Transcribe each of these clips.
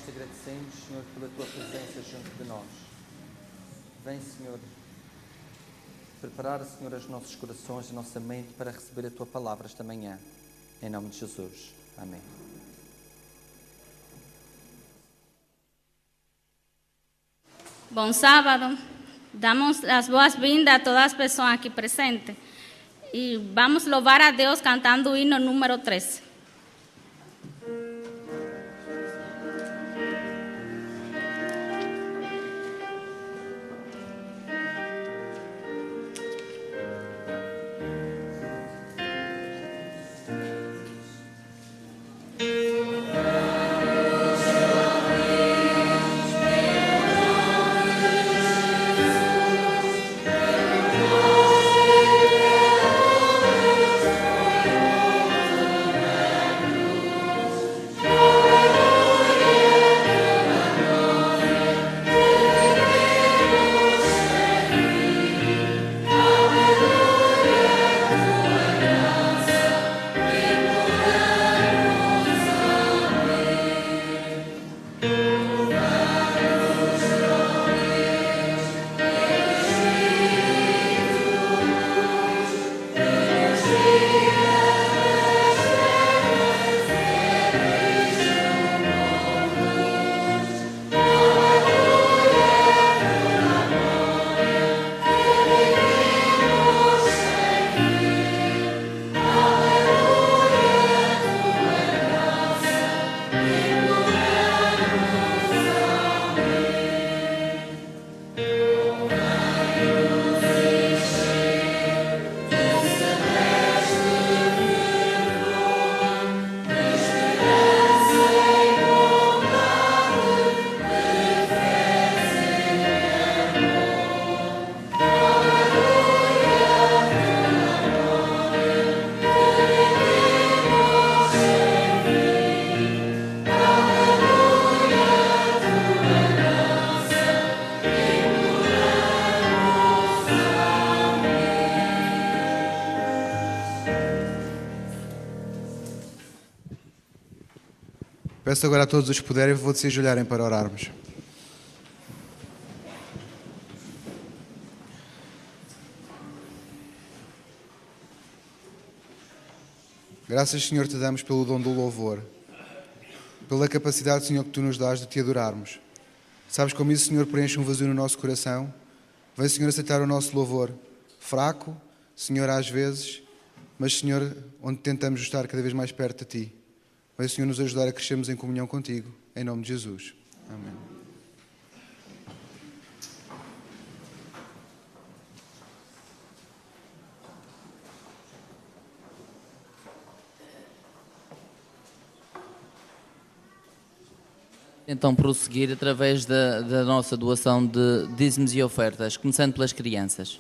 te agradecemos, Senhor, pela tua presença junto de nós. Vem, Senhor, preparar, Senhor, os nossos corações, a nossa mente para receber a tua palavra esta manhã. Em nome de Jesus. Amém. Bom sábado. Damos as boas-vindas a todas as pessoas aqui presentes. E vamos louvar a Deus cantando o hino número 13. Peço agora a todos os que puderem, vou se ajoelharem para orarmos. Graças, Senhor, te damos pelo dom do louvor, pela capacidade, Senhor, que tu nos dás de te adorarmos. Sabes como isso, Senhor, preenche um vazio no nosso coração? Vem, Senhor, aceitar o nosso louvor, fraco, Senhor, às vezes, mas, Senhor, onde tentamos estar cada vez mais perto de ti. Vem, Senhor, nos ajudar a crescermos em comunhão contigo, em nome de Jesus. Amém. Então, prosseguir através da nossa doação de dízimos e ofertas, começando pelas crianças.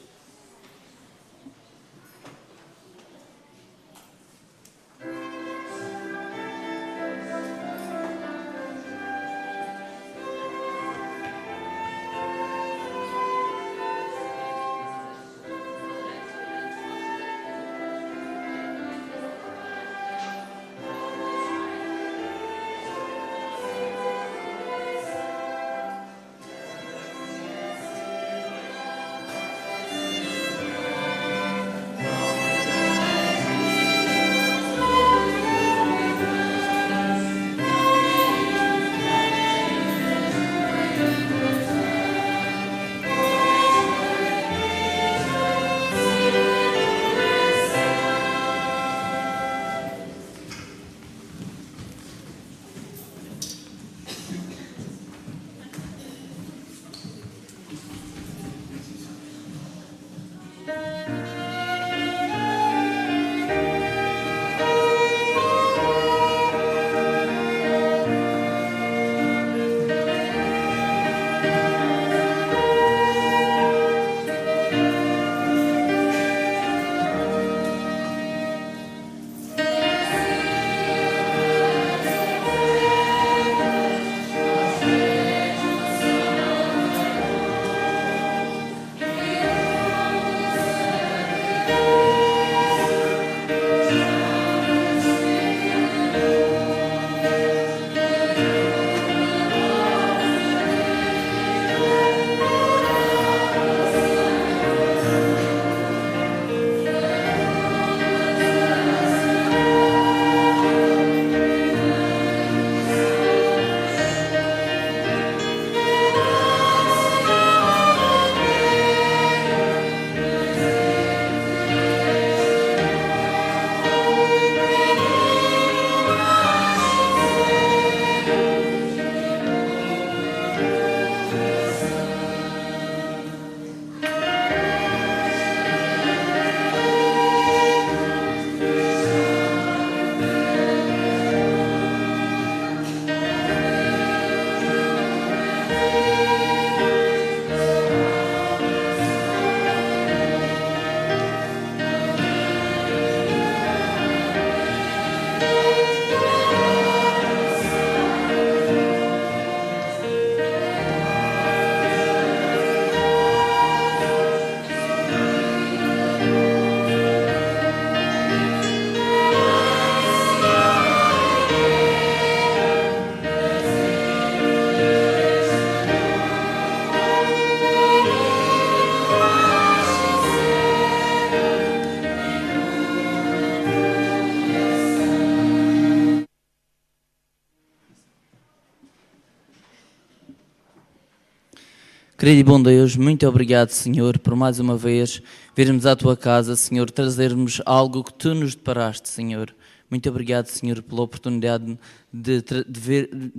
Querido e bom Deus, muito obrigado, Senhor, por mais uma vez virmos à Tua casa, Senhor, trazermos algo que Tu nos deparaste, Senhor. Muito obrigado, Senhor, pela oportunidade de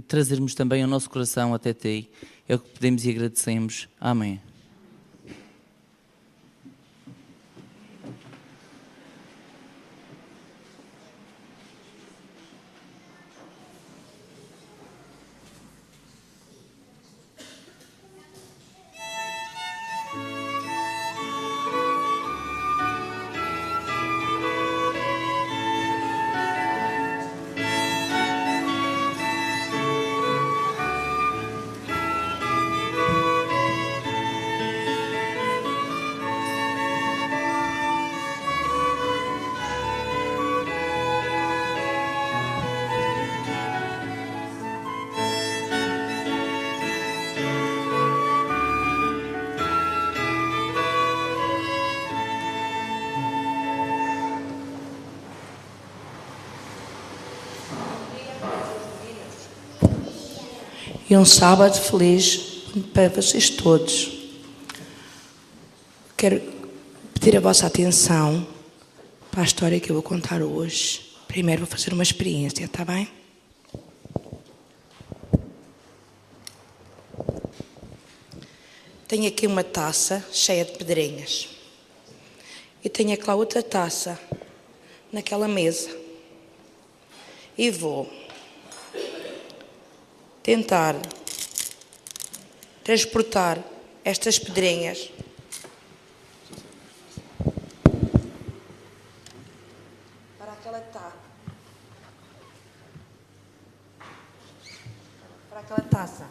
trazermos também o nosso coração até Ti. É o que pedimos e agradecemos. Amém. E um sábado feliz para vocês todos. Quero pedir a vossa atenção para a história que eu vou contar hoje. Primeiro vou fazer uma experiência, está bem? Tenho aqui uma taça cheia de pedrinhas. E tenho aquela outra taça naquela mesa. E vou tentar transportar estas pedrinhas para aquela taça.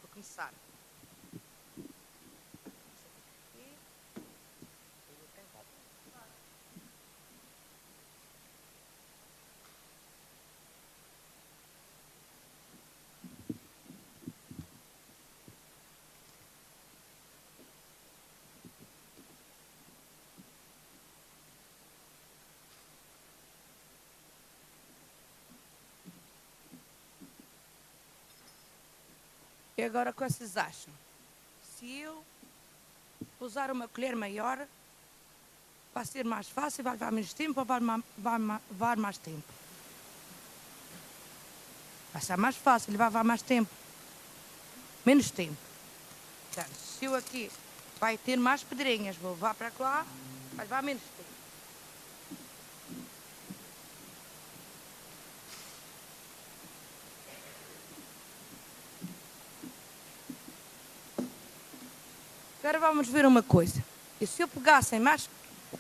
Vou começar. E agora o que vocês acham? Se eu usar uma colher maior, vai ser mais fácil, vai levar menos tempo ou vai levar mais tempo? Vai ser mais fácil, vai levar mais tempo. Menos tempo. Portanto, se eu aqui vai ter mais pedrinhas, vou levar para lá, vai levar menos tempo. Agora vamos ver uma coisa. E se eu pegassem mais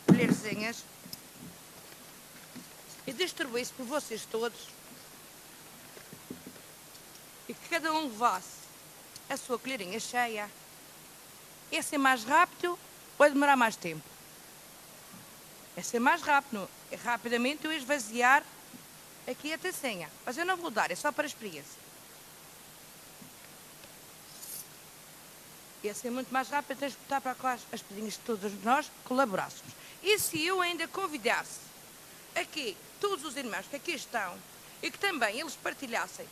colherzinhas e distribuísse por vocês todos e que cada um levasse a sua colherinha cheia, ia ser mais rápido ou ia demorar mais tempo? Ia ser mais rápido. Rapidamente eu ia esvaziar aqui a tacinha. Mas eu não vou dar, é só para experiência. Ia ser muito mais rápido transportar para cá as pedrinhas de todos nós colaborássemos. E se eu ainda convidasse aqui todos os irmãos que aqui estão e que também eles partilhassem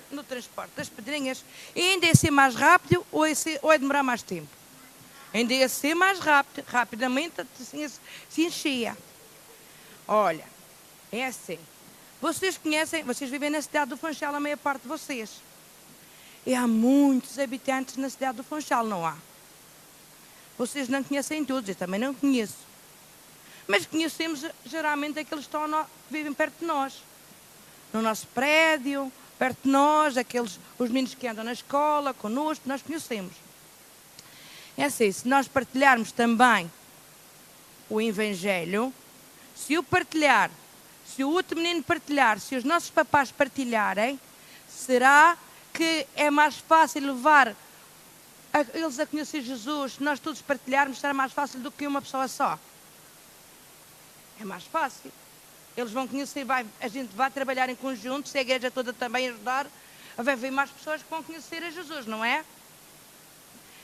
no transporte das pedrinhas, ainda ia ser mais rápido ou ia demorar mais tempo? Ainda ia ser mais rápido, rapidamente assim, se enchia. Olha, é assim. Vocês conhecem, vocês vivem na cidade do Funchal, a maior parte de vocês. E há muitos habitantes na cidade do Funchal, não há? Vocês não conhecem todos, eu também não conheço. Mas conhecemos geralmente aqueles que vivem perto de nós. No nosso prédio, perto de nós, os meninos que andam na escola, connosco, nós conhecemos. É assim, se nós partilharmos também o Evangelho, se eu partilhar, se o outro menino partilhar, se os nossos papás partilharem, será que é mais fácil levar eles a conhecer Jesus, se nós todos partilharmos, será mais fácil do que uma pessoa só. É mais fácil. Eles vão conhecer, a gente vai trabalhar em conjunto, se a igreja toda também ajudar, vai haver mais pessoas que vão conhecer a Jesus, não é?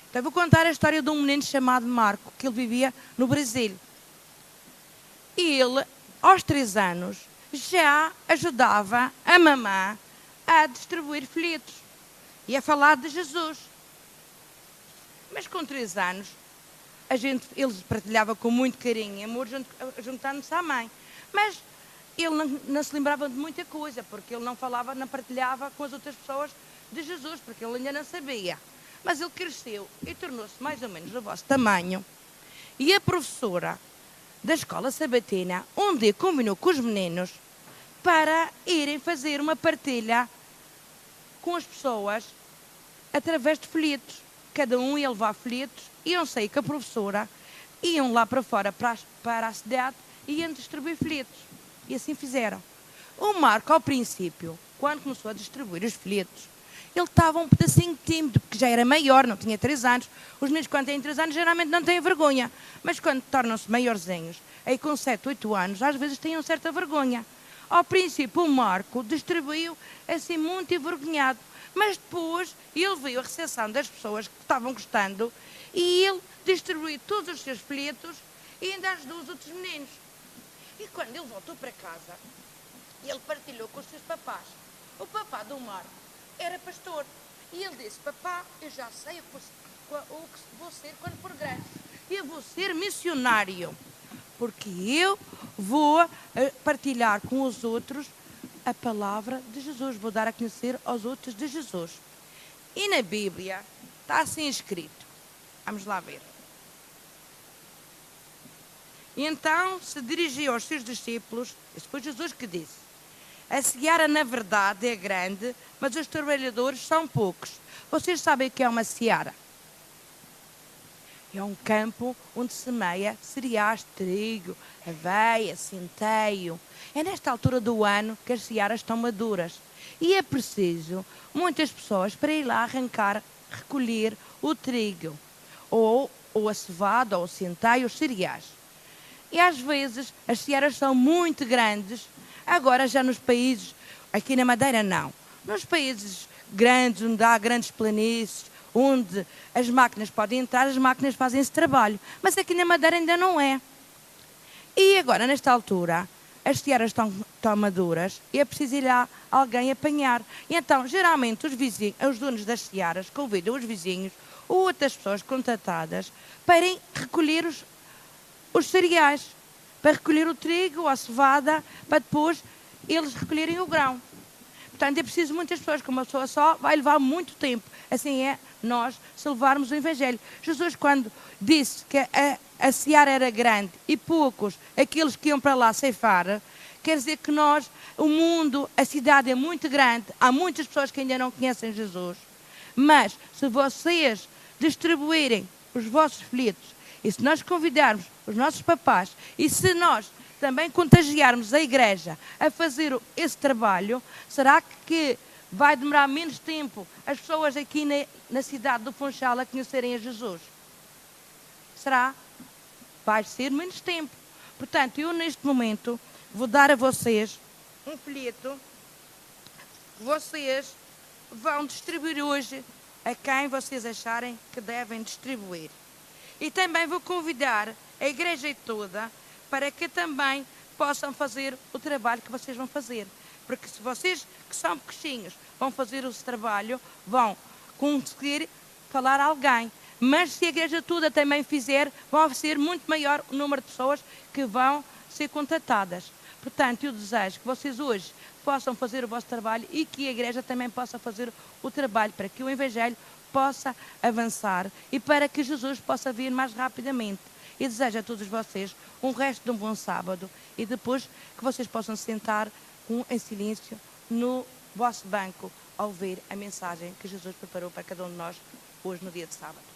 Então eu vou contar a história de um menino chamado Marco, que ele vivia no Brasil. E ele, aos 3 anos, já ajudava a mamã a distribuir folhetos. e a falar de Jesus. Mas com 3 anos, ele partilhava com muito carinho e amor, juntando-se à mãe. Mas ele não se lembrava de muita coisa, porque ele não falava, não partilhava com as outras pessoas de Jesus, porque ele ainda não sabia. Mas ele cresceu e tornou-se mais ou menos do vosso tamanho. E a professora da escola sabatina um dia combinou com os meninos para irem fazer uma partilha com as pessoas através de folhetos. Cada um ia levar folhetos, iam sair com a professora, iam lá para fora, para a cidade, e iam distribuir folhetos. E assim fizeram. O Marco, ao princípio, quando começou a distribuir os folhetos, ele estava um pedacinho tímido, porque já era maior, não tinha 3 anos. Os meninos, quando têm 3 anos, geralmente não têm vergonha. Mas quando tornam-se maiorzinhos, aí com 7, 8 anos, às vezes têm uma certa vergonha. Ao princípio, o Marco distribuiu assim muito envergonhado. Mas depois, ele viu a recepção das pessoas que estavam gostando e ele distribuiu todos os seus folhetos e ainda ajudou os outros meninos. E quando ele voltou para casa, ele partilhou com os seus papás. O papá do Marco era pastor. E ele disse: papá, eu já sei o que vou ser quando for grande. Eu vou ser missionário. Porque eu vou partilhar com os outros a palavra de Jesus. Vou dar a conhecer aos outros de Jesus. E na Bíblia está assim escrito. Vamos lá ver. E então se dirigiu aos seus discípulos. Esse foi Jesus que disse: a seara na verdade é grande, mas os trabalhadores são poucos. Vocês sabem o que é uma seara? É um campo onde se semeia cereais, trigo, aveia, centeio. É nesta altura do ano que as searas estão maduras. E é preciso muitas pessoas para ir lá recolher o trigo, ou a cevada, ou o centeio, os cereais. E às vezes as searas são muito grandes. Agora já nos países, aqui na Madeira não. Nos países grandes, onde há grandes planícies, onde as máquinas podem entrar, as máquinas fazem esse trabalho. Mas aqui na Madeira ainda não é. E agora, nesta altura, as searas estão maduras e é preciso ir lá alguém apanhar. E então, geralmente, os donos das searas convidam os vizinhos ou outras pessoas contatadas para ir recolher os cereais, para recolher o trigo ou a cevada, para depois eles recolherem o grão. Portanto, é preciso muitas pessoas, que uma pessoa só vai levar muito tempo. Assim é nós, se levarmos o Evangelho. Jesus, quando disse que a seara era grande e poucos aqueles que iam para lá ceifar, quer dizer que nós, o mundo, a cidade é muito grande, há muitas pessoas que ainda não conhecem Jesus. Mas, se vocês distribuírem os vossos folhetos, e se nós convidarmos os nossos papás, e se nós também contagiarmos a igreja a fazer esse trabalho, será que vai demorar menos tempo as pessoas aqui na cidade do Funchal a conhecerem a Jesus? Será? Vai ser menos tempo. Portanto, eu neste momento vou dar a vocês um folheto que vocês vão distribuir hoje a quem vocês acharem que devem distribuir. E também vou convidar a igreja toda para que também possam fazer o trabalho que vocês vão fazer. Porque se vocês, que são pequenos, vão fazer esse trabalho, vão conseguir falar a alguém. Mas se a igreja toda também fizer, vai ser muito maior o número de pessoas que vão ser contatadas. Portanto, eu desejo que vocês hoje possam fazer o vosso trabalho e que a igreja também possa fazer o trabalho para que o Evangelho possa avançar e para que Jesus possa vir mais rapidamente. E desejo a todos vocês um resto de um bom sábado e depois que vocês possam sentar em silêncio no vosso banco ao ouvir a mensagem que Jesus preparou para cada um de nós hoje no dia de sábado.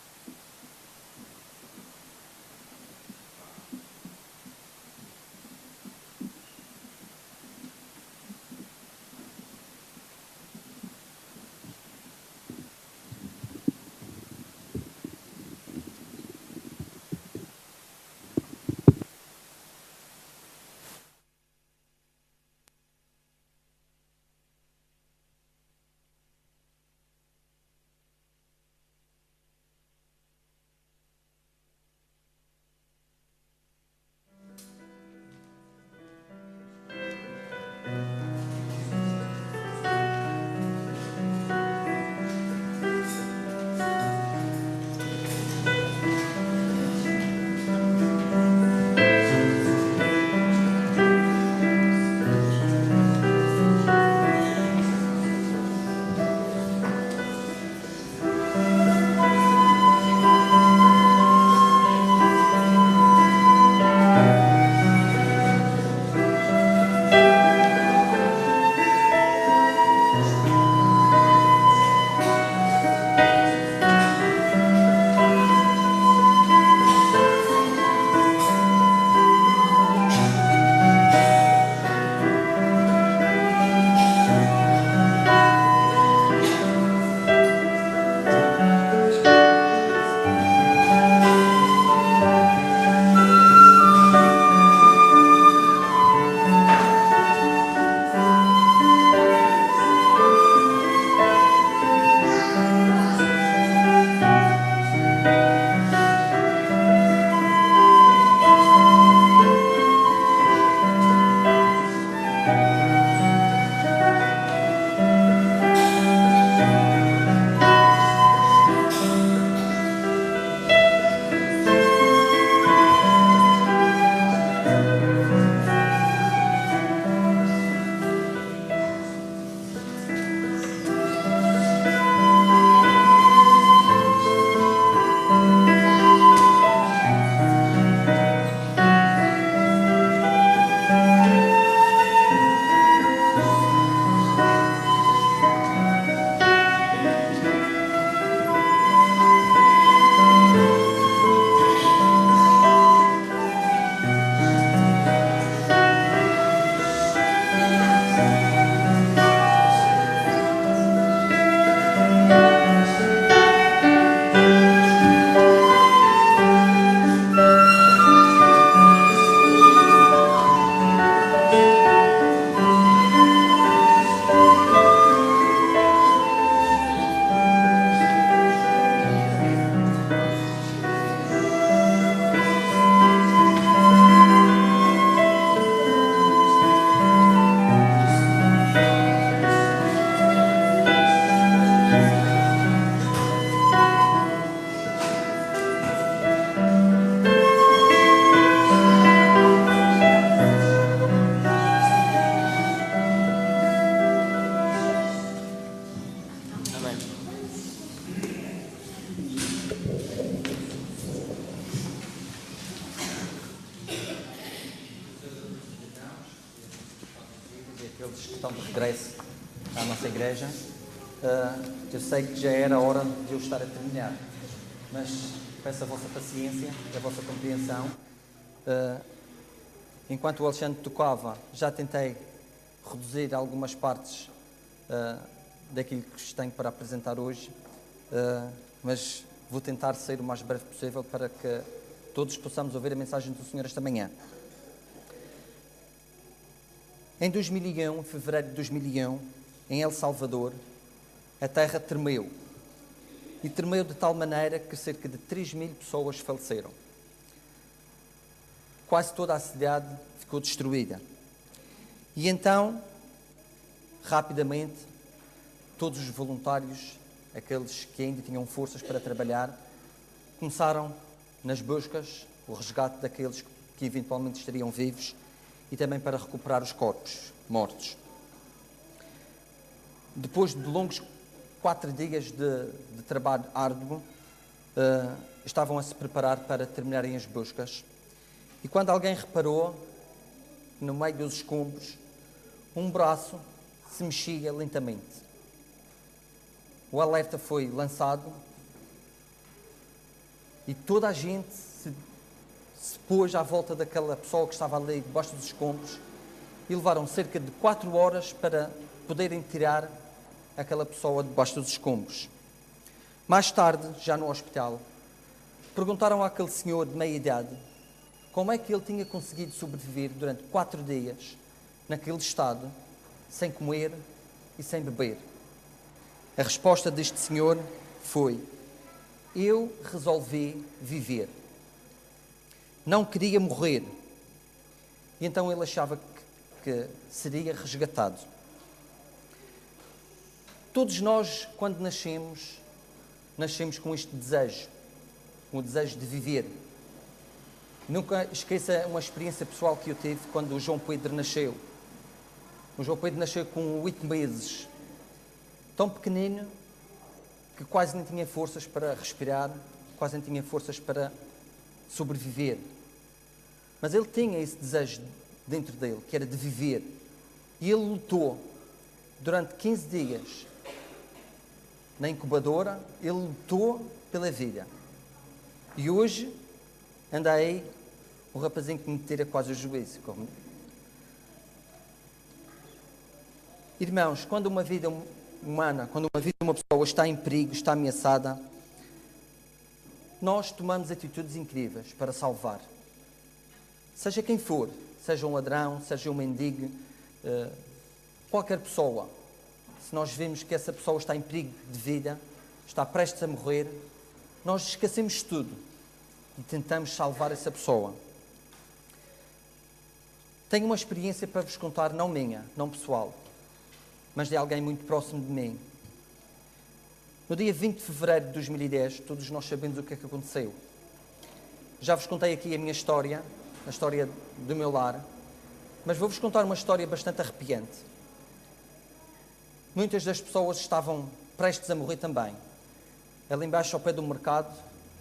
aqueles que estão de regresso à nossa igreja. Eu sei que já era hora de eu estar a terminar, mas peço a vossa paciência e a vossa compreensão. Enquanto o Alexandre tocava, já tentei reduzir algumas partes daquilo que vos tenho para apresentar hoje, mas vou tentar ser o mais breve possível para que todos possamos ouvir a mensagem do Senhor esta manhã. Em 2001, em fevereiro de 2001, em El Salvador, a terra tremeu. E tremeu de tal maneira que cerca de 3.000 pessoas faleceram. Quase toda a cidade ficou destruída. E então, rapidamente, todos os voluntários, aqueles que ainda tinham forças para trabalhar, começaram nas buscas, o resgate daqueles que eventualmente estariam vivos e também para recuperar os corpos mortos. Depois de longos 4 dias de trabalho árduo, estavam a se preparar para terminarem as buscas. E quando alguém reparou, no meio dos escombros, um braço se mexia lentamente. O alerta foi lançado e toda a gente se pôs à volta daquela pessoa que estava ali debaixo dos escombros e levaram cerca de 4 horas para poderem tirar aquela pessoa debaixo dos escombros. Mais tarde, já no hospital, perguntaram àquele senhor de meia idade como é que ele tinha conseguido sobreviver durante 4 dias naquele estado, sem comer e sem beber. A resposta deste senhor foi: eu resolvi viver. Não queria morrer. E então ele achava que seria resgatado. Todos nós, quando nascemos com este desejo, o desejo de viver. Nunca esqueça uma experiência pessoal que eu tive quando o João Pedro nasceu. O João Pedro nasceu com 8 meses, tão pequenino que quase nem tinha forças para respirar, quase nem tinha forças para sobreviver. Mas ele tinha esse desejo dentro dele, que era de viver. E ele lutou durante 15 dias na incubadora, ele lutou pela vida. E hoje anda aí um rapazinho que me tira quase o juízo. Irmãos, quando uma vida humana, quando uma vida de uma pessoa está em perigo, está ameaçada, nós tomamos atitudes incríveis para salvar. Seja quem for, seja um ladrão, seja um mendigo, qualquer pessoa. Se nós vemos que essa pessoa está em perigo de vida, está prestes a morrer, nós esquecemos tudo e tentamos salvar essa pessoa. Tenho uma experiência para vos contar, não minha, não pessoal, mas de alguém muito próximo de mim. No dia 20 de fevereiro de 2010, todos nós sabemos o que é que aconteceu. Já vos contei aqui a minha história, a história do meu lar, mas vou-vos contar uma história bastante arrepiante. Muitas das pessoas estavam prestes a morrer também. Ali embaixo, ao pé do mercado,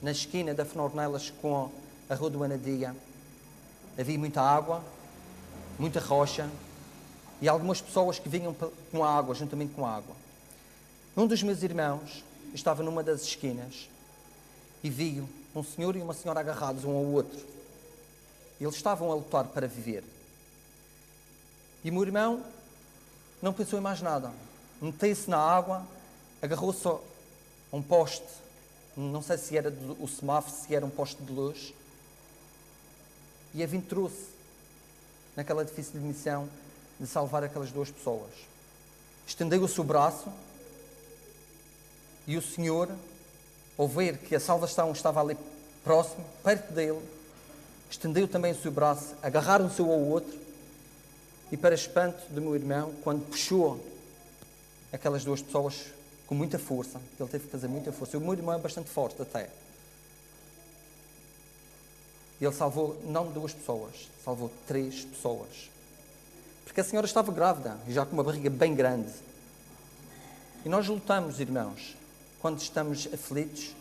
na esquina da Fenornelas com a Rua do Anadia, havia muita água, muita rocha e algumas pessoas que vinham com a água, juntamente com a água. Um dos meus irmãos estava numa das esquinas e viu um senhor e uma senhora agarrados um ao outro. Eles estavam a lutar para viver. E o meu irmão não pensou em mais nada. Meteu-se na água, agarrou-se a um poste, não sei se era o semáforo, se era um poste de luz, e aventurou-se naquela difícil missão de salvar aquelas 2 pessoas. Estendeu o seu braço e o Senhor, ao ver que a salvação estava ali próximo, perto dele, estendeu também o seu braço, agarraram-se um ao outro e, para espanto do meu irmão, quando puxou aquelas 2 pessoas com muita força, ele teve que fazer muita força. O meu irmão é bastante forte até. Ele salvou não 2 pessoas, salvou 3 pessoas. Porque a senhora estava grávida e já com uma barriga bem grande. E nós lutamos, irmãos, quando estamos aflitos,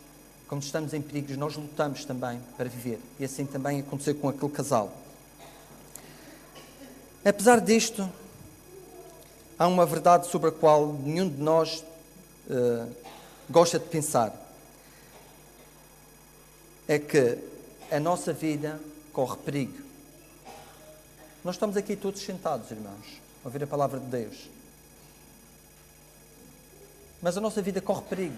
quando estamos em perigos, nós lutamos também para viver. E assim também aconteceu com aquele casal. Apesar disto, há uma verdade sobre a qual nenhum de nós gosta de pensar. É que a nossa vida corre perigo. Nós estamos aqui todos sentados, irmãos, a ouvir a palavra de Deus. Mas a nossa vida corre perigo.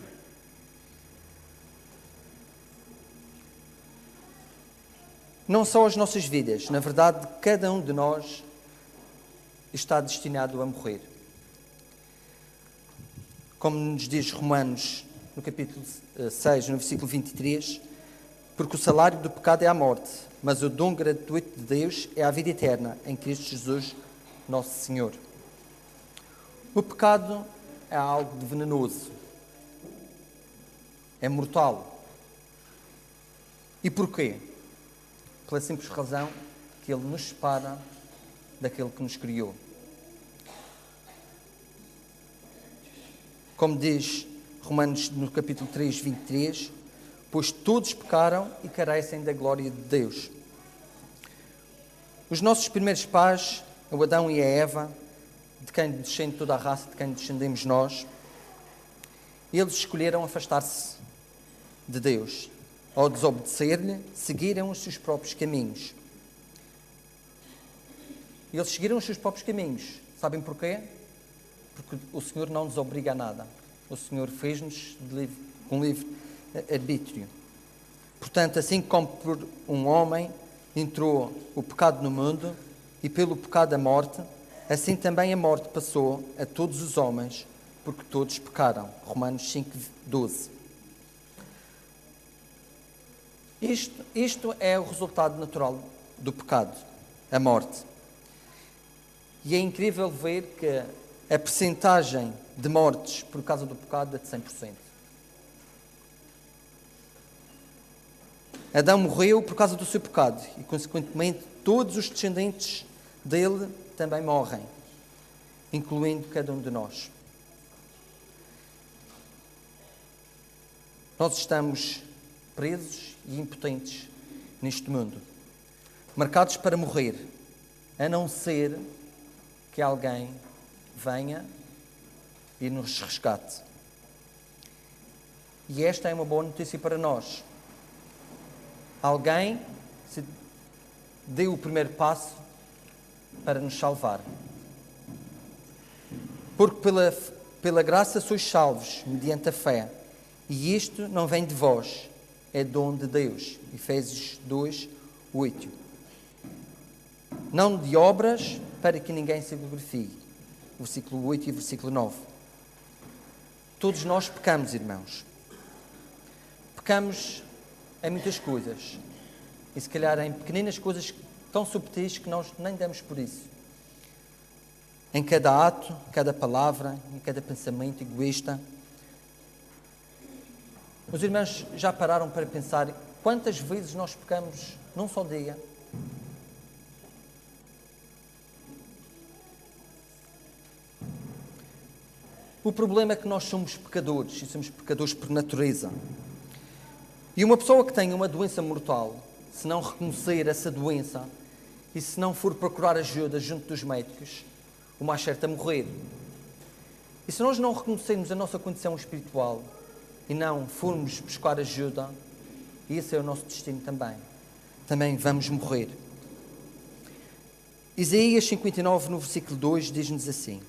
Não só as nossas vidas, na verdade, cada um de nós está destinado a morrer. Como nos diz Romanos, no capítulo 6, no versículo 23, porque o salário do pecado é a morte, mas o dom gratuito de Deus é a vida eterna, em Cristo Jesus, nosso Senhor. O pecado é algo de venenoso, é mortal. E porquê? Pela simples razão que ele nos separa daquele que nos criou. Como diz Romanos no capítulo 3, 23, pois todos pecaram e carecem da glória de Deus. Os nossos primeiros pais, o Adão e a Eva, de quem descende toda a raça, de quem descendemos nós, eles escolheram afastar-se de Deus. Ao desobedecer-lhe, seguiram os seus próprios caminhos. Eles seguiram os seus próprios caminhos. Sabem porquê? Porque o Senhor não nos obriga a nada. O Senhor fez-nos com livre arbítrio. Portanto, assim como por um homem entrou o pecado no mundo e pelo pecado a morte, assim também a morte passou a todos os homens, porque todos pecaram. Romanos 5, 12. Isto é o resultado natural do pecado, a morte. E é incrível ver que a percentagem de mortes por causa do pecado é de 100%. Adão morreu por causa do seu pecado e, consequentemente, todos os descendentes dele também morrem, incluindo cada um de nós. Nós estamos presos e impotentes neste mundo, marcados para morrer, a não ser que alguém venha e nos resgate. E esta é uma boa notícia para nós. Alguém deu o primeiro passo para nos salvar. Porque pela graça sois salvos, mediante a fé. E isto não vem de vós, é dom de Deus. Efésios 2, 8. Não de obras, para que ninguém se glorifie. Versículo 8 e versículo 9. Todos nós pecamos, irmãos. Pecamos em muitas coisas. E se calhar em pequeninas coisas tão subtis que nós nem damos por isso. Em cada ato, cada palavra, em cada pensamento egoísta. Os irmãos já pararam para pensar quantas vezes nós pecamos num só dia? O problema é que nós somos pecadores, e somos pecadores por natureza. E uma pessoa que tem uma doença mortal, se não reconhecer essa doença e se não for procurar ajuda junto dos médicos, o mais certo é morrer. E se nós não reconhecermos a nossa condição espiritual e não formos buscar ajuda, esse é o nosso destino também. Também vamos morrer. Isaías 59, no versículo 2, diz-nos assim: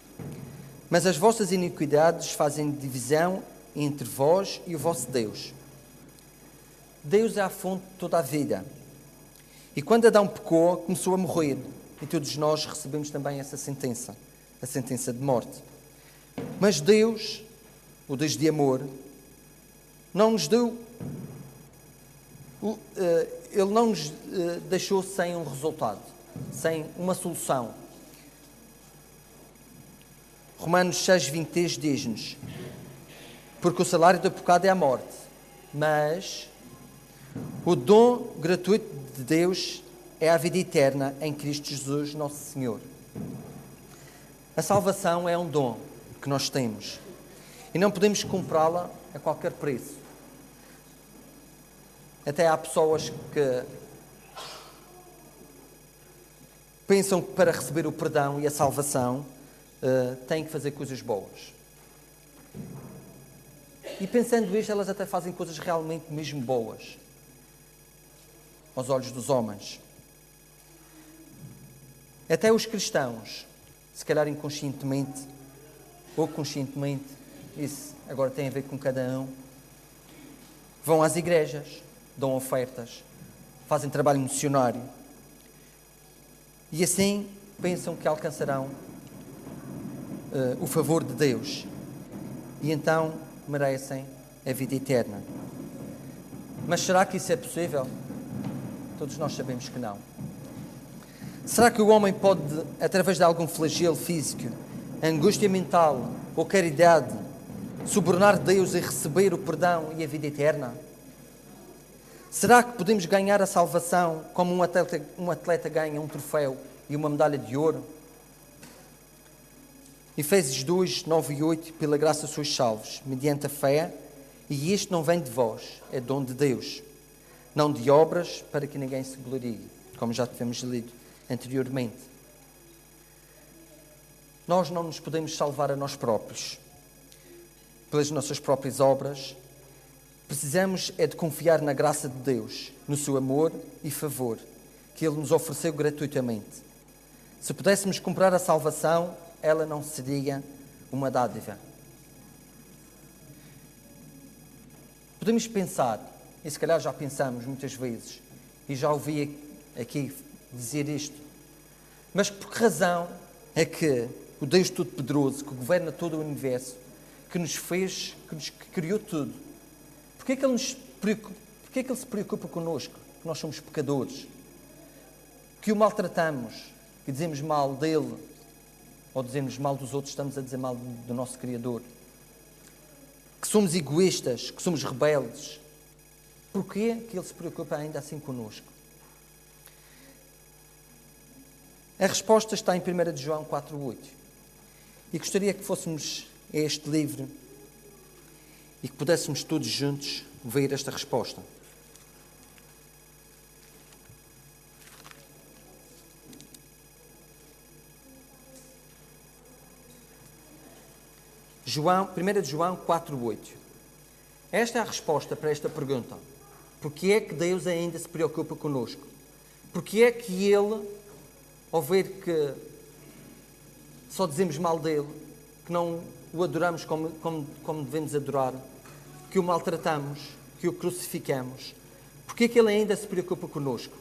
mas as vossas iniquidades fazem divisão entre vós e o vosso Deus. Deus é a fonte de toda a vida. E quando Adão pecou, começou a morrer. E todos nós recebemos também essa sentença, a sentença de morte. Mas Deus, o Deus de amor, não nos deu... Ele não nos deixou sem um resultado, sem uma solução. Romanos 6, 23 diz-nos: porque o salário do pecado é a morte, mas o dom gratuito de Deus é a vida eterna em Cristo Jesus, nosso Senhor. A salvação é um dom que nós temos e não podemos comprá-la a qualquer preço. Até há pessoas que pensam que para receber o perdão e a salvação têm que fazer coisas boas. E pensando isto, elas até fazem coisas realmente mesmo boas aos olhos dos homens. Até os cristãos, se calhar inconscientemente ou conscientemente, isso agora tem a ver com cada um, vão às igrejas, dão ofertas, fazem trabalho missionário e assim pensam que alcançarão o favor de Deus e então merecem a vida eterna. Mas será que isso é possível? Todos nós sabemos que não. Será que o homem pode, através de algum flagelo físico, angústia mental ou caridade, subornar Deus e receber o perdão e a vida eterna? Será que podemos ganhar a salvação como um atleta ganha um troféu e uma medalha de ouro? Efésios 2, 9 e 8, pela graça sois salvos, mediante a fé, e isto não vem de vós, é dom de Deus, não de obras, para que ninguém se glorie, como já tivemos lido anteriormente. Nós não nos podemos salvar a nós próprios, pelas nossas próprias obras. Precisamos é de confiar na graça de Deus, no seu amor e favor, que Ele nos ofereceu gratuitamente. Se pudéssemos comprar a salvação, ela não seria uma dádiva. Podemos pensar, e se calhar já pensamos muitas vezes, e já ouvi aqui dizer isto, mas por que razão é que o Deus Todo-Poderoso, que governa todo o universo, que nos fez, que criou tudo, porque é que Ele se preocupa connosco, que nós somos pecadores, que o maltratamos, que dizemos mal dele, ou dizemos mal dos outros, estamos a dizer mal do nosso Criador, que somos egoístas, que somos rebeldes? Porquê que Ele se preocupa ainda assim connosco? A resposta está em 1 de João 4,8. E gostaria que fôssemos a este livro e que pudéssemos todos juntos ver esta resposta. João, 1 de João 4,8. Esta é a resposta para esta pergunta. Porquê é que Deus ainda se preocupa connosco? Porquê é que Ele, ao ver que só dizemos mal dele, que não o adoramos como devemos adorar, que o maltratamos, que o crucificamos, porquê é que Ele ainda se preocupa connosco?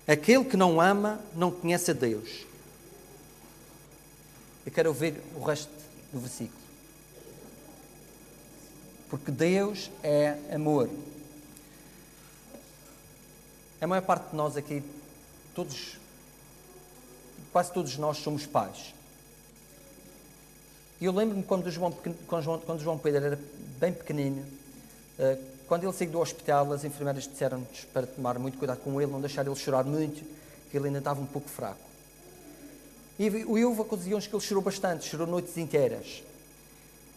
Aquele que não ama não conhece a Deus. Eu quero ouvir o resto do versículo. Porque Deus é amor. A maior parte de nós aqui, quase todos nós somos pais. E eu lembro-me quando João Pedro era bem pequenino, quando ele saiu do hospital, as enfermeiras disseram-nos para tomar muito cuidado com ele, não deixar ele chorar muito, que ele ainda estava um pouco fraco. E houve ocasiões que ele chorou bastante, chorou noites inteiras.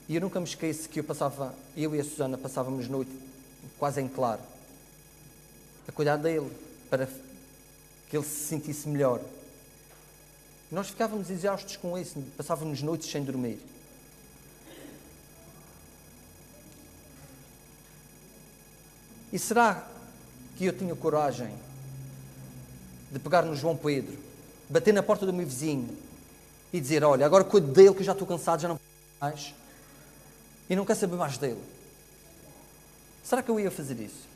E eu nunca me esqueço que eu e a Susana passávamos noite quase em claro, a cuidar dele, para que ele se sentisse melhor. E nós ficávamos exaustos com isso, passávamos noites sem dormir. E será que eu tinha coragem de pegar no João Pedro, bater na porta do meu vizinho e dizer: olha, agora cuido dele que eu já estou cansado, já não posso mais e não quero saber mais dele? Será que eu ia fazer isso?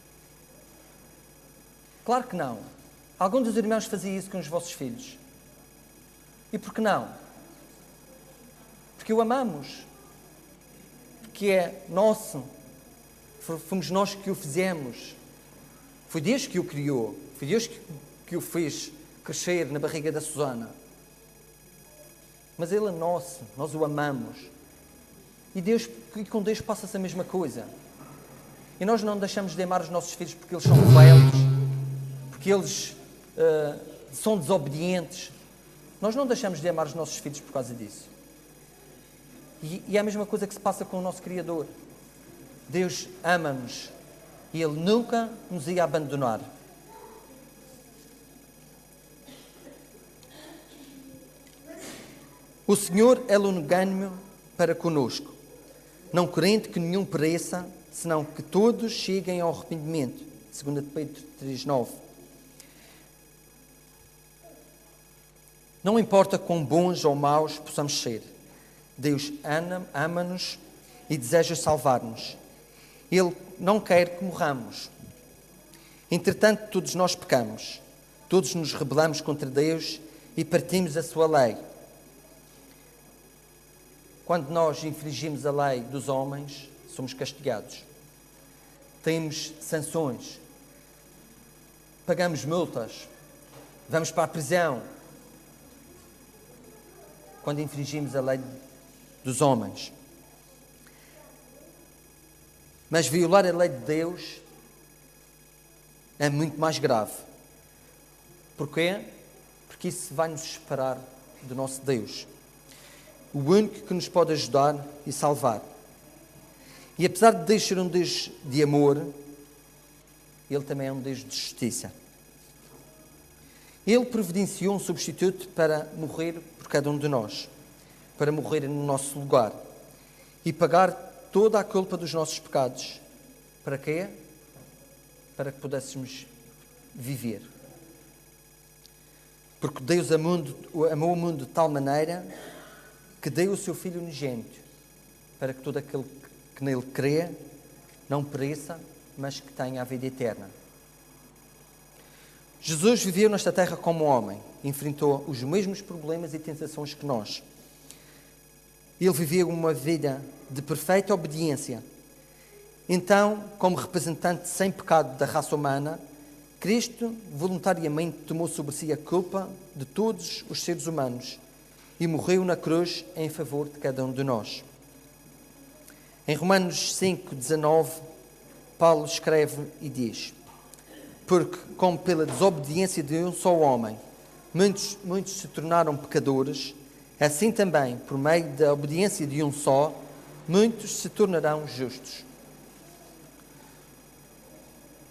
Claro que não. Algum dos irmãos fazia isso com os vossos filhos. E por que não? Porque o amamos. Porque é nosso. Fomos nós que o fizemos. Foi Deus que o criou. Foi Deus que o fez crescer na barriga da Susana. Mas Ele é nosso. Nós o amamos. E com Deus passa-se a mesma coisa. E nós não deixamos de amar os nossos filhos porque eles são rebeldes, porque eles são desobedientes. Nós não deixamos de amar os nossos filhos por causa disso. E é a mesma coisa que se passa com o nosso Criador. Deus ama-nos e Ele nunca nos ia abandonar. O Senhor é longânimo para conosco, não querendo que nenhum pereça, senão que todos cheguem ao arrependimento. 2 Pedro 3,9. Não importa quão bons ou maus possamos ser, Deus ama-nos e deseja salvar-nos. Ele não quer que morramos. Entretanto, todos nós pecamos, todos nos rebelamos contra Deus e partimos a sua lei. Quando nós infringimos a lei dos homens, somos castigados. Temos sanções, pagamos multas, vamos para a prisão. Quando infringimos a lei dos homens. Mas violar a lei de Deus é muito mais grave. Porquê? Porque isso vai nos separar do nosso Deus, o único que nos pode ajudar e salvar. E apesar de Deus ser um Deus de amor, Ele também é um Deus de justiça. Ele providenciou um substituto para morrer por cada um de nós, para morrer no nosso lugar e pagar toda a culpa dos nossos pecados. Para quê? Para que pudéssemos viver. Porque Deus amou o mundo de tal maneira que deu o seu Filho unigênito, para que todo aquele que nele crê não pereça, mas que tenha a vida eterna. Jesus viveu nesta terra como homem, enfrentou os mesmos problemas e tentações que nós. Ele viveu uma vida de perfeita obediência. Então, como representante sem pecado da raça humana, Cristo voluntariamente tomou sobre si a culpa de todos os seres humanos e morreu na cruz em favor de cada um de nós. Em Romanos 5:19, Paulo escreve e diz: porque, como pela desobediência de um só homem, muitos se tornaram pecadores, assim também, por meio da obediência de um só, muitos se tornarão justos.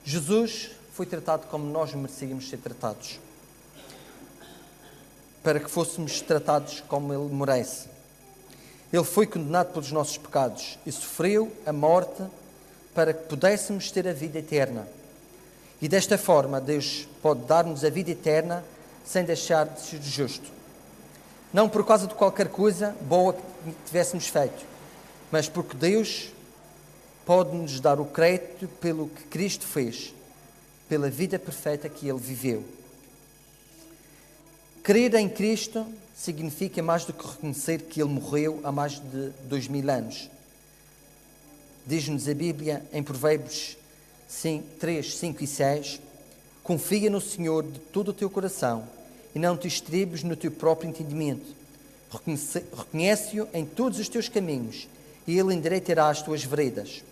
Jesus foi tratado como nós merecíamos ser tratados, para que fôssemos tratados como Ele merece. Ele foi condenado pelos nossos pecados e sofreu a morte para que pudéssemos ter a vida eterna. E desta forma, Deus pode dar-nos a vida eterna sem deixar de ser justo. Não por causa de qualquer coisa boa que tivéssemos feito, mas porque Deus pode nos dar o crédito pelo que Cristo fez, pela vida perfeita que Ele viveu. Crer em Cristo significa mais do que reconhecer que Ele morreu há mais de 2000 anos. Diz-nos a Bíblia em Provérbios 3, 5 e 6: confia no Senhor de todo o teu coração e não te estribes no teu próprio entendimento. Reconhece-o em todos os teus caminhos e Ele endireitará as tuas veredas.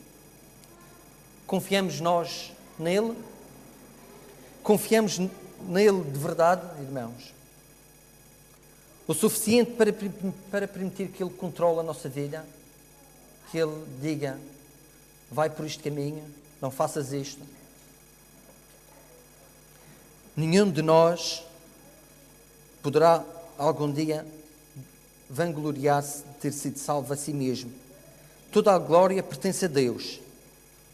Confiamos nós nele? Confiamos nele de verdade, irmãos? O suficiente para permitir que Ele controle a nossa vida? Que Ele diga: vai por este caminho, não faças isto. Nenhum de nós poderá algum dia vangloriar-se de ter sido salvo a si mesmo. Toda a glória pertence a Deus.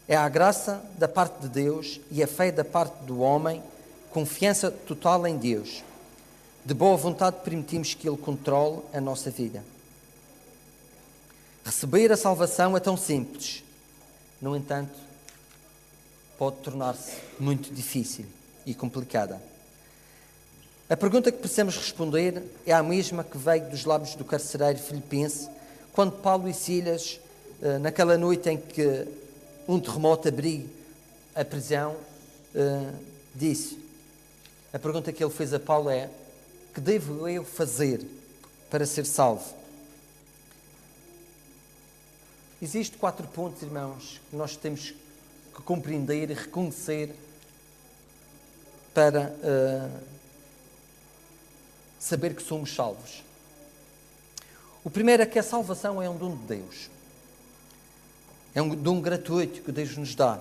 É a graça da parte de Deus e a fé da parte do homem, confiança total em Deus. De boa vontade permitimos que Ele controle a nossa vida. Receber a salvação é tão simples. No entanto, pode tornar-se muito difícil e complicada. A pergunta que precisamos responder é a mesma que veio dos lábios do carcereiro filipense, quando Paulo e Silas, naquela noite em que um terremoto abriu a prisão, disse. A pergunta que ele fez a Paulo é: que devo eu fazer para ser salvo? Existem 4 pontos, irmãos, que nós temos que compreender e reconhecer para saber que somos salvos. O primeiro é que a salvação é um dom de Deus. É um dom gratuito que Deus nos dá.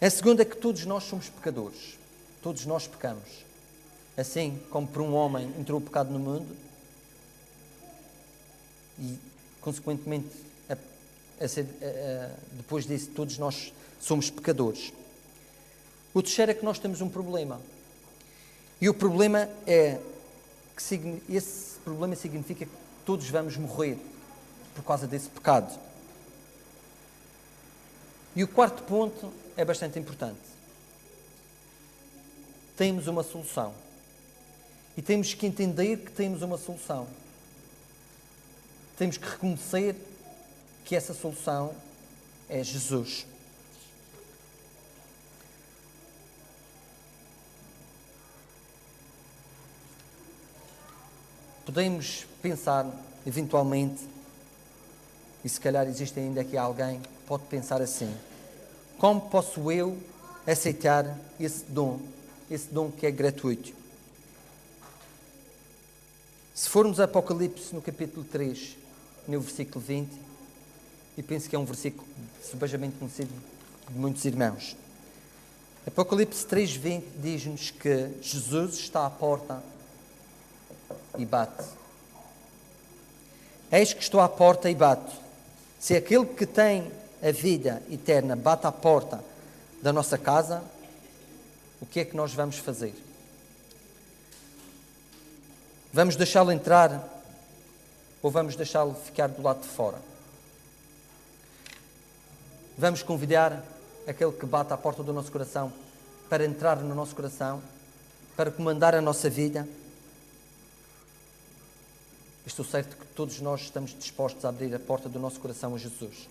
A segunda é que todos nós somos pecadores. Todos nós pecamos. Assim como por um homem entrou o pecado no mundo, e, consequentemente, depois disso, todos nós somos pecadores. O terceiro é que nós temos um problema. E o problema esse problema significa que todos vamos morrer por causa desse pecado. E o quarto ponto é bastante importante. Temos uma solução. E temos que entender que temos uma solução. Temos que reconhecer que essa solução é Jesus. Podemos pensar, eventualmente, e se calhar existe ainda aqui alguém que pode pensar assim: como posso eu aceitar esse dom que é gratuito? Se formos a Apocalipse no capítulo 3, no versículo 20, e penso que é um versículo subejamente conhecido de muitos irmãos. Apocalipse 3:20 diz-nos que Jesus está à porta e bate. Eis que estou à porta e bato. Se aquele que tem a vida eterna bate à porta da nossa casa, o que é que nós vamos fazer? Vamos deixá-lo entrar ou vamos deixá-lo ficar do lado de fora? Vamos convidar aquele que bate à porta do nosso coração para entrar no nosso coração, para comandar a nossa vida? Estou certo que todos nós estamos dispostos a abrir a porta do nosso coração a Jesus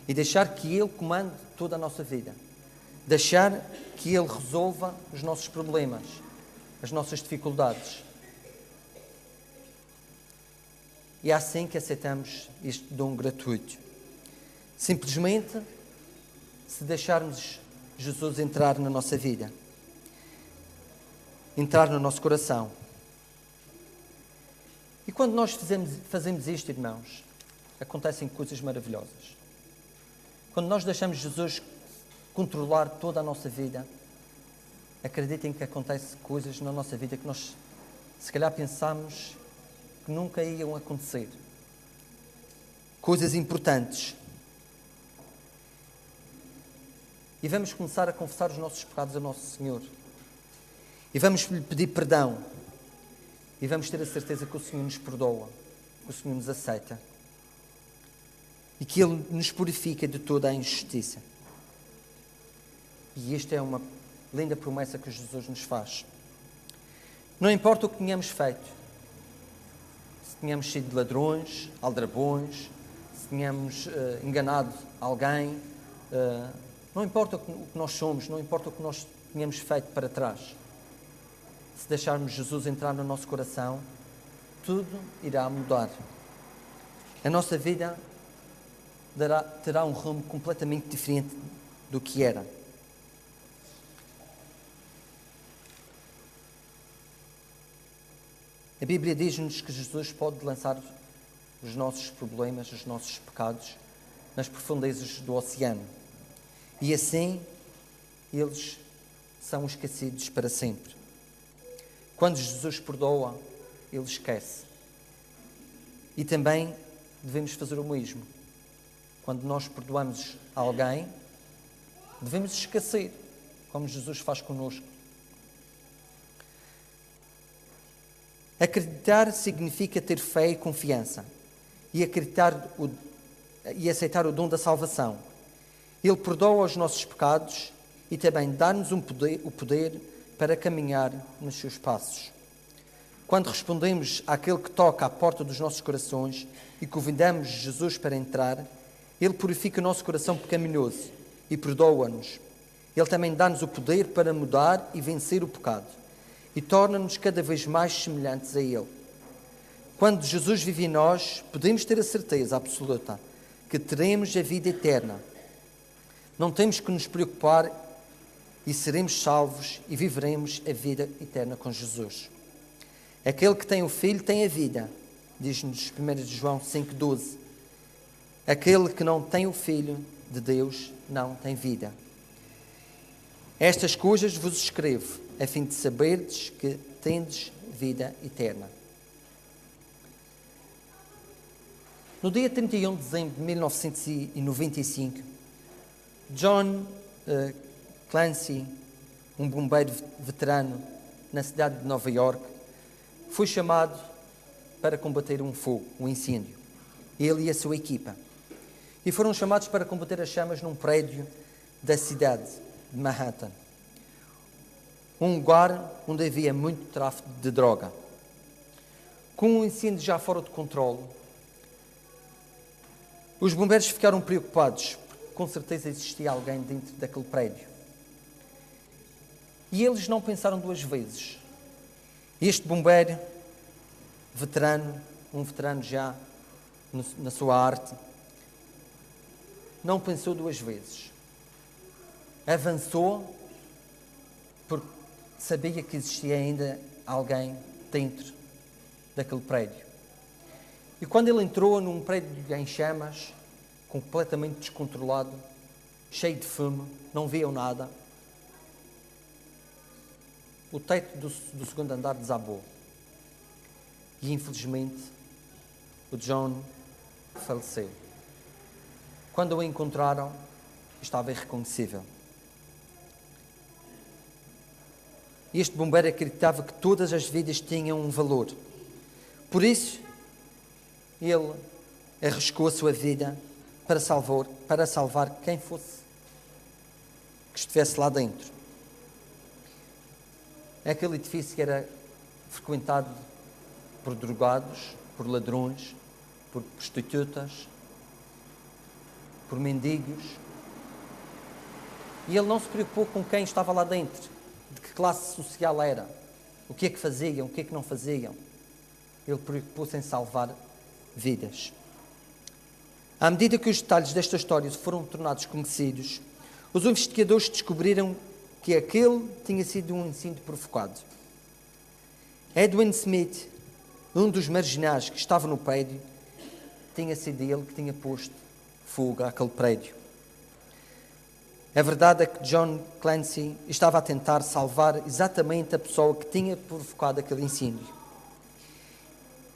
e deixar que Ele comande toda a nossa vida. Deixar que Ele resolva os nossos problemas, as nossas dificuldades. E é assim que aceitamos este dom gratuito. Simplesmente se deixarmos Jesus entrar na nossa vida, entrar no nosso coração. E quando nós fazemos isto, irmãos, acontecem coisas maravilhosas. Quando nós deixamos Jesus controlar toda a nossa vida, acreditem que acontecem coisas na nossa vida que nós, se calhar, pensámos que nunca iam acontecer. Coisas importantes. E vamos começar a confessar os nossos pecados ao nosso Senhor. E vamos lhe pedir perdão. E vamos ter a certeza que o Senhor nos perdoa, que o Senhor nos aceita e que Ele nos purifica de toda a injustiça. E esta é uma linda promessa que Jesus nos faz. Não importa o que tenhamos feito, se tenhamos sido ladrões, aldrabões, se tenhamos enganado alguém, não importa o que nós somos, não importa o que nós tenhamos feito para trás. Se deixarmos Jesus entrar no nosso coração, tudo irá mudar. A nossa vida terá um rumo completamente diferente do que era. A Bíblia diz-nos que Jesus pode lançar os nossos problemas, os nossos pecados, nas profundezas do oceano. E assim, eles são esquecidos para sempre. Quando Jesus perdoa, Ele esquece. E também devemos fazer o mesmo. Quando nós perdoamos alguém, devemos esquecer, como Jesus faz connosco. Acreditar significa ter fé e confiança. E aceitar o dom da salvação. Ele perdoa os nossos pecados e também dá-nos o poder para caminhar nos seus passos. Quando respondemos àquele que toca à porta dos nossos corações e convidamos Jesus para entrar, Ele purifica o nosso coração pecaminoso e perdoa-nos. Ele também dá-nos o poder para mudar e vencer o pecado e torna-nos cada vez mais semelhantes a Ele. Quando Jesus vive em nós, podemos ter a certeza absoluta que teremos a vida eterna. Não temos que nos preocupar e seremos salvos e viveremos a vida eterna com Jesus. Aquele que tem o Filho tem a vida, diz-nos 1 João 5,12. Aquele que não tem o Filho de Deus não tem vida. Estas coisas vos escrevo, a fim de saberdes que tendes vida eterna. No dia 31 de dezembro de 1995, John Clancy, um bombeiro veterano na cidade de Nova York, foi chamado para combater um fogo, um incêndio. Ele e a sua equipa. E foram chamados para combater as chamas num prédio da cidade de Manhattan. Um lugar onde havia muito tráfico de droga. Com o incêndio já fora de controle, os bombeiros ficaram preocupados, porque com certeza existia alguém dentro daquele prédio. E eles não pensaram duas vezes. Este bombeiro, veterano, um veterano já na sua arte, não pensou duas vezes. Avançou porque sabia que existia ainda alguém dentro daquele prédio. E quando ele entrou num prédio em chamas, completamente descontrolado, cheio de fumo, não viam nada, o teto do segundo andar desabou. E infelizmente o John faleceu. Quando o encontraram, estava irreconhecível. Este bombeiro acreditava que todas as vidas tinham um valor. Por isso, ele arriscou a sua vida para salvar quem fosse que estivesse lá dentro. Aquele edifício era frequentado por drogados, por ladrões, por prostitutas, por mendigos. E ele não se preocupou com quem estava lá dentro, de que classe social era, o que é que faziam, o que é que não faziam. Ele preocupou-se em salvar vidas. À medida que os detalhes desta história foram tornados conhecidos, os investigadores descobriram que aquele tinha sido um incêndio provocado. Edwin Smith, um dos marginais que estava no prédio, tinha sido ele que tinha posto fogo àquele prédio. A verdade é que John Clancy estava a tentar salvar exatamente a pessoa que tinha provocado aquele incêndio.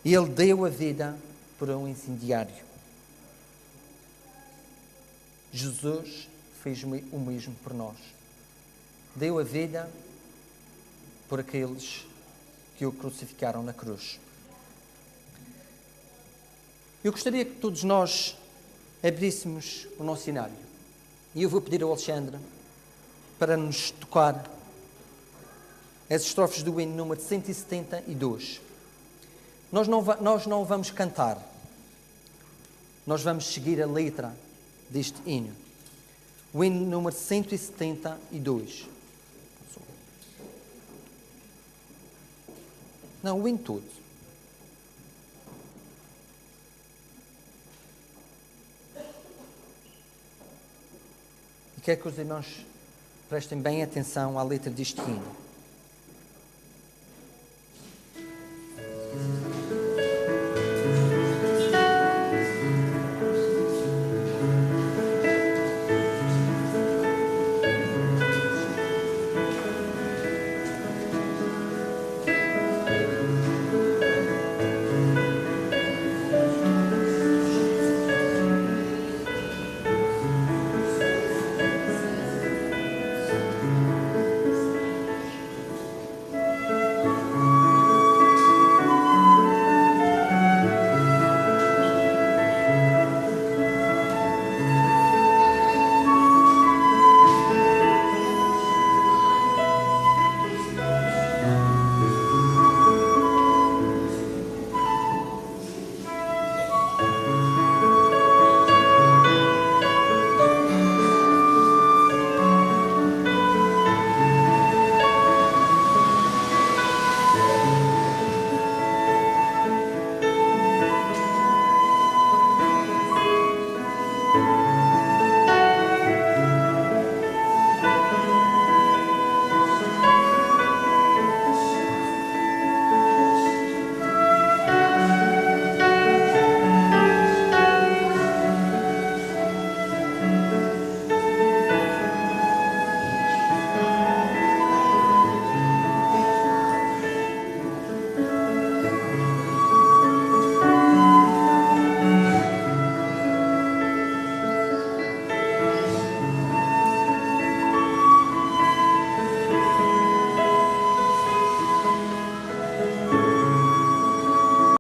E ele deu a vida por um incendiário. Jesus fez o mesmo por nós. Deu a vida por aqueles que o crucificaram na cruz. Eu gostaria que todos nós abríssemos o nosso cenário. E eu vou pedir ao Alexandre para nos tocar as estrofes do hino número 172. Nós não vamos cantar. Nós vamos seguir a letra deste hino. O hino número 172. Não, o hino todo. E quero que os irmãos prestem bem atenção à letra deste hino.